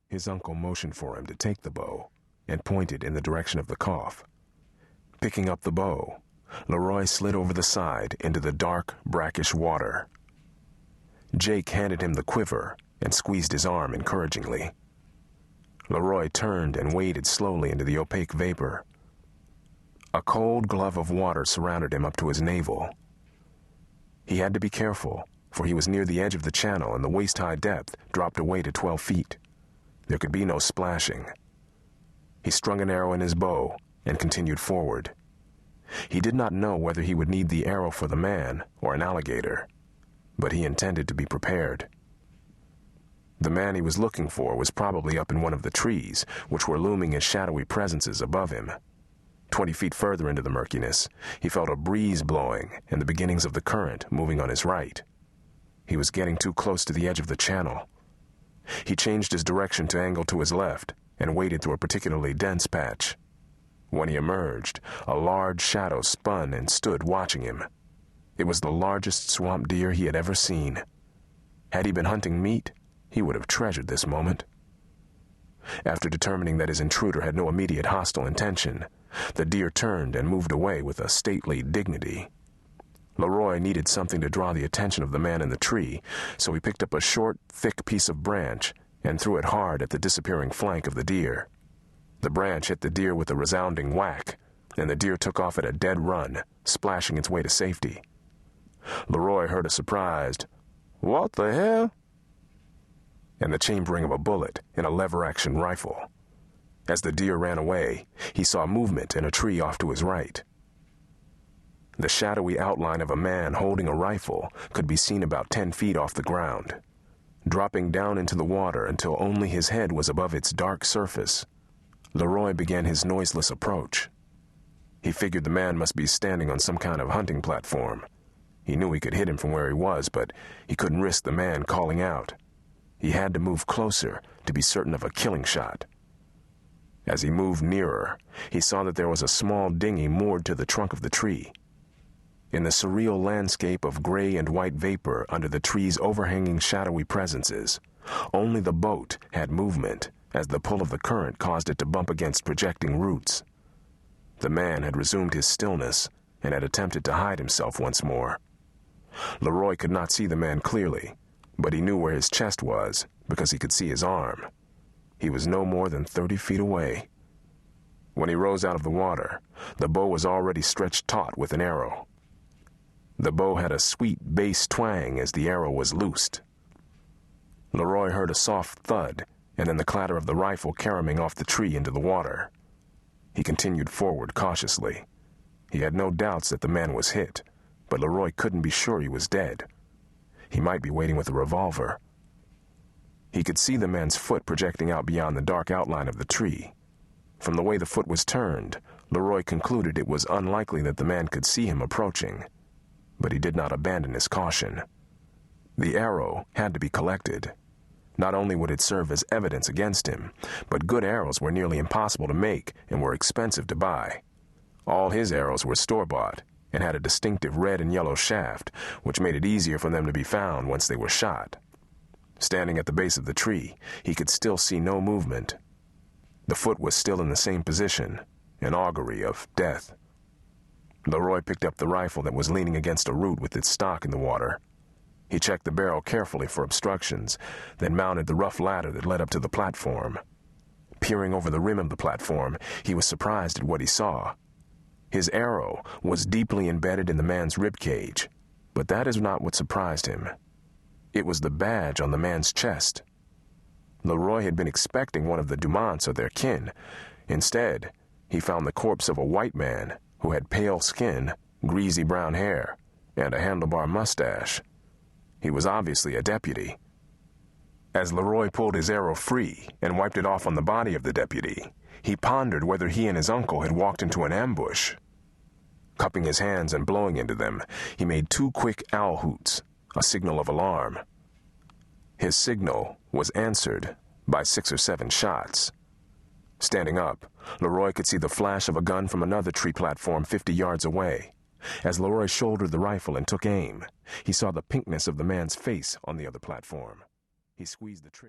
His uncle motioned for him to take the bow and pointed in the direction of the cough. Picking up the bow, LeRoi slid over the side into the dark, brackish water. Jake handed him the quiver and squeezed his arm encouragingly. LeRoi turned and waded slowly into the opaque vapor. A cold glove of water surrounded him up to his navel. He had to be careful, for he was near the edge of the channel and the waist-high depth dropped away to 12 feet. There could be no splashing. He strung an arrow in his bow and continued forward. He did not know whether he would need the arrow for the man or an alligator, but he intended to be prepared. The man he was looking for was probably up in one of the trees, which were looming as shadowy presences above him. 20 feet further into the murkiness, he felt a breeze blowing and the beginnings of the current moving on his right. He was getting too close to the edge of the channel. He changed his direction to angle to his left and waded through a particularly dense patch. When he emerged, a large shadow spun and stood watching him. It was the largest swamp deer he had ever seen. Had he been hunting meat, he would have treasured this moment. After determining that his intruder had no immediate hostile intention, the deer turned and moved away with a stately dignity. LeRoi needed something to draw the attention of the man in the tree, so he picked up a short, thick piece of branch and threw it hard at the disappearing flank of the deer. The branch hit the deer with a resounding whack, and the deer took off at a dead run, splashing its way to safety. LeRoi heard a surprised, "What the hell?" and the chambering of a bullet in a lever-action rifle. As the deer ran away, he saw movement in a tree off to his right. The shadowy outline of a man holding a rifle could be seen about 10 feet off the ground, dropping down into the water until only his head was above its dark surface. LeRoi began his noiseless approach. He figured the man must be standing on some kind of hunting platform. He knew he could hit him from where he was, but he couldn't risk the man calling out. He had to move closer to be certain of a killing shot. As he moved nearer, he saw that there was a small dinghy moored to the trunk of the tree. In the surreal landscape of gray and white vapor under the tree's overhanging shadowy presences, only the boat had movement, as the pull of the current caused it to bump against projecting roots. The man had resumed his stillness and had attempted to hide himself once more. LeRoi could not see the man clearly, but he knew where his chest was because he could see his arm. He was no more than 30 feet away. When he rose out of the water, the bow was already stretched taut with an arrow. The bow had a sweet bass twang as the arrow was loosed. LeRoi heard a soft thud and then the clatter of the rifle caroming off the tree into the water. He continued forward cautiously. He had no doubts that the man was hit, but LeRoi couldn't be sure he was dead. He might be waiting with a revolver. He could see the man's foot projecting out beyond the dark outline of the tree. From the way the foot was turned, LeRoi concluded it was unlikely that the man could see him approaching, but he did not abandon his caution. The arrow had to be collected. Not only would it serve as evidence against him, but good arrows were nearly impossible to make and were expensive to buy. All his arrows were store-bought and had a distinctive red and yellow shaft, which made it easier for them to be found once they were shot. Standing at the base of the tree, he could still see no movement. The foot was still in the same position, an augury of death. LeRoi picked up the rifle that was leaning against a root with its stock in the water. He checked the barrel carefully for obstructions, then mounted the rough ladder that led up to the platform. Peering over the rim of the platform, he was surprised at what he saw. His arrow was deeply embedded in the man's rib cage, but that is not what surprised him. It was the badge on the man's chest. LeRoi had been expecting one of the DuMonts or their kin. Instead, he found the corpse of a white man who had pale skin, greasy brown hair, and a handlebar mustache. He was obviously a deputy. As LeRoi pulled his arrow free and wiped it off on the body of the deputy, he pondered whether he and his uncle had walked into an ambush. Cupping his hands and blowing into them, he made 2 quick owl hoots, a signal of alarm. His signal was answered by 6 or 7 shots. Standing up, LeRoi could see the flash of a gun from another tree platform 50 yards away. As LeRoi shouldered the rifle and took aim, he saw the pinkness of the man's face on the other platform. He squeezed the trigger.